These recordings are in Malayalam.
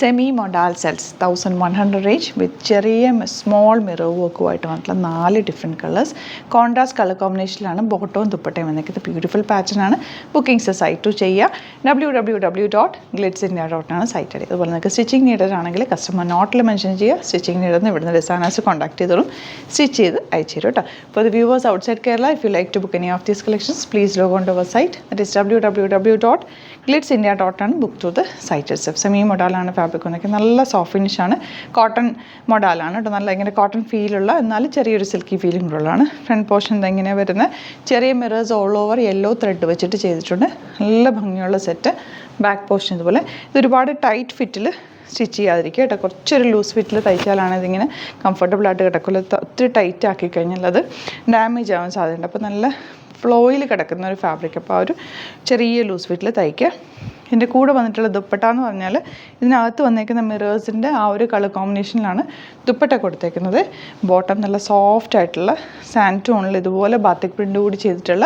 സെമി മൊഡാൽ സെൽസ് 1100 റേഞ്ച് വിത്ത് ചെറിയ സ്മോൾ മിറർ വർക്കുമായിട്ട് വന്നിട്ടുള്ള 4 ഡിഫറെൻറ്റ് കളേഴ്സ് കോൺട്രാസ്റ്റ് കളർ കോമ്പിനേഷനിലാണ് ബോട്ടവും ദുപ്പട്ടയും വന്നിരിക്കുന്നത്. ബ്യൂട്ടിഫുൾ പാറ്റേൺ ആണ്. ബുക്കിംഗ്സ് സൈറ്റ് ടു ചെയ്യുക. www.glitzindia.com ആണ് സൈറ്റ് ഐഡി. അതുപോലെ നിങ്ങൾക്ക് സ്റ്റിച്ചിങ് നീഡഡ് ആണെങ്കിൽ കസ്റ്റമർ നോട്ടിൽ മെൻഷൻ ചെയ്യുക. സ്റ്റിച്ചിങ് നീഡെന്ന് ഇവിടുന്ന് ഡിസൈനേഴ്സ് കോൺടാക്ട് ചെയ്തോളും, സ്റ്റിച്ച് ചെയ്ത് അയച്ചു തരും കേട്ടോ. For the viewers outside Kerala, if you like to book any of these collections, please log on to our site. That is www.glitzindia.com. Book through the site itself. Semi modal ആണ് ഫാബ്രിക് വന്നൊക്കെ നല്ല സോഫ്റ്റ് ഫിനിഷാണ്. കോട്ടൺ മോഡലാണ് കേട്ടോ. നല്ല ഇങ്ങനെ കോട്ടൺ ഫീലുള്ള എന്നാൽ ചെറിയൊരു സിൽക്കി ഫീലിംഗ് ഉള്ളതാണ്. ഫ്രണ്ട് പോർഷൻ ഇങ്ങനെ വരുന്ന ചെറിയ mirrors all over yellow thread വെച്ചിട്ട് ചെയ്തിട്ടുണ്ട്. നല്ല ഭംഗിയുള്ള സെറ്റ്. ബാക്ക് പോർഷൻ ഇതുപോലെ ഇതൊരുപാട് ടൈറ്റ് ഫിറ്റിൽ സ്റ്റിച്ച് ചെയ്യാതിരിക്കുക കേട്ടോ. കുറച്ചൊരു ലൂസ് ഫിറ്റിൽ തയ്ച്ചാലാണ് ഇതിങ്ങനെ കംഫർട്ടബിളായിട്ട് കിടക്കില്ല. ഒത്തിരി ടൈറ്റ് ആക്കി കഴിഞ്ഞാൽ അത് ഡാമേജ് ആവാൻ സാധ്യതയുണ്ട്. അപ്പോൾ നല്ല ഫ്ലോയിൽ കിടക്കുന്ന ഒരു ഫാബ്രിക്. അപ്പോൾ ആ ഒരു ചെറിയ ലൂസ് ഫിറ്റിൽ തയ്ക്കുക. ഇതിൻ്റെ കൂടെ വന്നിട്ടുള്ള ദുപ്പട്ട എന്ന് പറഞ്ഞാൽ ഇതിനകത്ത് വന്നേക്കുന്ന മിറേഴ്സിൻ്റെ ആ ഒരു കളർ കോമ്പിനേഷനിലാണ് ദുപ്പട്ട കൊടുത്തേക്കുന്നത്. ബോട്ടം നല്ല സോഫ്റ്റ് ആയിട്ടുള്ള സാൻഡ് ടോണിൽ ഇതുപോലെ ബാത്തിക് പ്രിൻ്റ് കൂടി ചെയ്തിട്ടുള്ള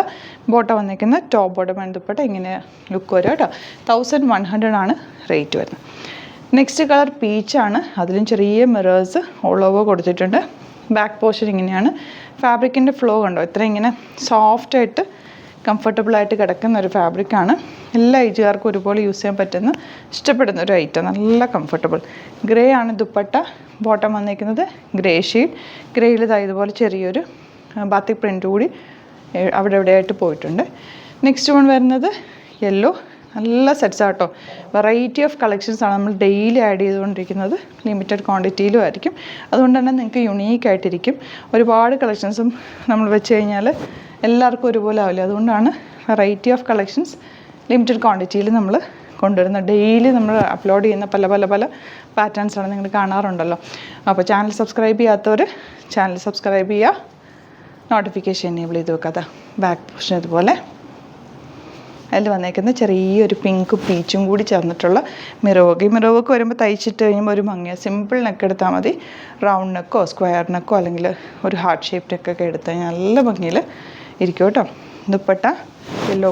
ബോട്ടം വന്നേക്കുന്ന ടോപ്പ് ബോട്ടം ആൻഡ് ദുപ്പട്ട ഇങ്ങനെ ലുക്ക് വരും കേട്ടോ. 1100 ആണ് റേറ്റ് വരുന്നത്. നെക്സ്റ്റ് കളർ പീച്ചാണ്. അതിലും ചെറിയ മിറേഴ്സ് ഓൾ ഓവർ കൊടുത്തിട്ടുണ്ട്. ബാക്ക് പോർഷൻ ഇങ്ങനെയാണ്. ഫാബ്രിക്കിൻ്റെ ഫ്ലോ കണ്ടോ, ഇത്ര ഇങ്ങനെ സോഫ്റ്റായിട്ട് കംഫർട്ടബിളായിട്ട് കിടക്കുന്ന ഒരു ഫാബ്രിക്കാണ്. എല്ലാ ഏജുകാർക്കും ഒരുപോലെ യൂസ് ചെയ്യാൻ പറ്റുന്ന ഇഷ്ടപ്പെടുന്ന ഒരു ഐറ്റം. നല്ല കംഫർട്ടബിൾ. ഗ്രേ ആണ് ദുപ്പട്ട. ബോട്ടം വന്നിരിക്കുന്നത് ഗ്രേ ഷെയ്ഡ്. ഗ്രേയിൽ ഇതുപോലെ ചെറിയൊരു ബാത്തിക് പ്രിൻ്റ് കൂടി അവിടെ എവിടെയായിട്ട് പോയിട്ടുണ്ട്. നെക്സ്റ്റ് വൺ വരുന്നത് യെല്ലോ. നല്ല സെറ്റ്സ് ആട്ടോ. വെറൈറ്റി ഓഫ് കളക്ഷൻസാണ് നമ്മൾ ഡെയിലി ആഡ് ചെയ്തുകൊണ്ടിരിക്കുന്നത്. ലിമിറ്റഡ് ക്വാണ്ടിറ്റിയിലും ആയിരിക്കും. അതുകൊണ്ട് തന്നെ നിങ്ങൾക്ക് യുണീക്കായിട്ടിരിക്കും. ഒരുപാട് കളക്ഷൻസും നമ്മൾ വെച്ച് കഴിഞ്ഞാൽ എല്ലാവർക്കും ഒരുപോലെ ആവില്ല. അതുകൊണ്ടാണ് വെറൈറ്റി ഓഫ് കളക്ഷൻസ് ലിമിറ്റഡ് ക്വാണ്ടിറ്റിയിൽ നമ്മൾ കൊണ്ടുവരുന്നത്. ഡെയിലി നമ്മൾ അപ്ലോഡ് ചെയ്യുന്ന പല പല പല പാറ്റേൺസാണ് നിങ്ങൾ കാണാറുണ്ടല്ലോ. അപ്പോൾ ചാനൽ സബ്സ്ക്രൈബ് ചെയ്യാത്തവർ ചാനൽ സബ്സ്ക്രൈബ് ചെയ്യുക. നോട്ടിഫിക്കേഷൻ എനേബിൾ ചെയ്ത് വെക്കാതെ. ബാക്ക് പോർഷൻ ഇതുപോലെ അതിൽ വന്നേക്കുന്ന ചെറിയൊരു പിങ്കും പീച്ചും കൂടി ചേർന്നിട്ടുള്ള മിറർ വർക്ക്. ഈ മിറർ വർക്ക് വരുമ്പോൾ തയ്ച്ചിട്ട് കഴിയുമ്പോൾ ഒരു ഭംഗിയ സിമ്പിൾ നെക്ക് എടുത്താൽ മതി. റൗണ്ട് നെക്കോ സ്ക്വയർ നെക്കോ അല്ലെങ്കിൽ ഒരു ഹാർട്ട് ഷേപ്പ് നെക്കൊക്കെ എടുത്ത് കഴിഞ്ഞാൽ നല്ല ഭംഗിയിൽ ഇരിക്കും കേട്ടോ. Dupatta yellow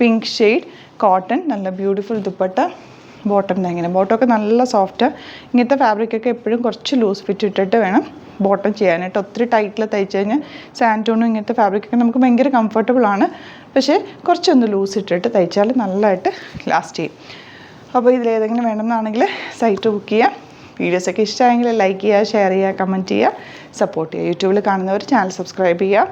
pink shade cotton. നല്ല ബ്യൂട്ടിഫുൾ ദുപ്പട്ട. ബോട്ടം ഇങ്ങനെ. ബോട്ടമൊക്കെ നല്ല സോഫ്റ്റാണ്. ഇങ്ങനത്തെ ഫാബ്രിക്കൊക്കെ എപ്പോഴും കുറച്ച് ലൂസ് ഫിറ്റ് ഇട്ടിട്ട് വേണം ബോട്ടം ചെയ്യാനായിട്ട്. ഒത്തിരി ടൈറ്റിൽ തയ്ച്ച് കഴിഞ്ഞാൽ സാൻറ്റോണും ഇങ്ങനത്തെ ഫാബ്രിക്കൊക്കെ നമുക്ക് ഭയങ്കര കംഫർട്ടബിളാണ്. പക്ഷേ കുറച്ചൊന്ന് ലൂസ് ഇട്ടിട്ട് തയ്ച്ചാൽ നല്ലതായിട്ട് ലാസ്റ്റ് ചെയ്യും. അപ്പോൾ ഇതിലേതെങ്കിലും വേണമെന്നാണെങ്കിൽ സൈറ്റ് ബുക്ക് ചെയ്യാം. വീഡിയോസൊക്കെ ഇഷ്ടമായെങ്കിൽ ലൈക്ക് ചെയ്യുക, ഷെയർ ചെയ്യുക, കമൻറ്റ് ചെയ്യുക, സപ്പോർട്ട് ചെയ്യുക. യൂട്യൂബിൽ കാണുന്നവർ ചാനൽ സബ്സ്ക്രൈബ് ചെയ്യുക.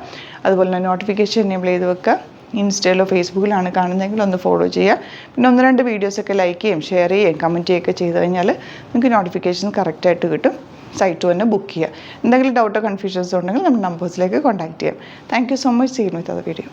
അതുപോലെ തന്നെ നോട്ടിഫിക്കേഷൻ എനേബിൾ ചെയ്ത് വെക്കുക. ഇൻസ്റ്റയിലോ ഫേസ്ബുക്കിലാണ് കാണുന്നതെങ്കിൽ ഒന്ന് ഫോളോ ചെയ്യുക. പിന്നെ 1-2 വീഡിയോസൊക്കെ ലൈക്ക് ചെയ്യും, ഷെയർ ചെയ്യുകയും കമൻറ്റ് ചെയ്യുകയൊക്കെ ചെയ്ത് കഴിഞ്ഞാൽ നിങ്ങൾക്ക് നോട്ടിഫിക്കേഷൻ കറക്റ്റായിട്ട് കിട്ടും. സൈറ്റ് തന്നെ ബുക്ക് ചെയ്യുക. എന്തെങ്കിലും ഡൗട്ടോ കൺഫ്യൂഷൻസോ ഉണ്ടെങ്കിൽ നമ്മുടെ നമ്പേഴ്സിലേക്ക് കോൺടാക്റ്റ് ചെയ്യാം. Thank you so much. See you with other video.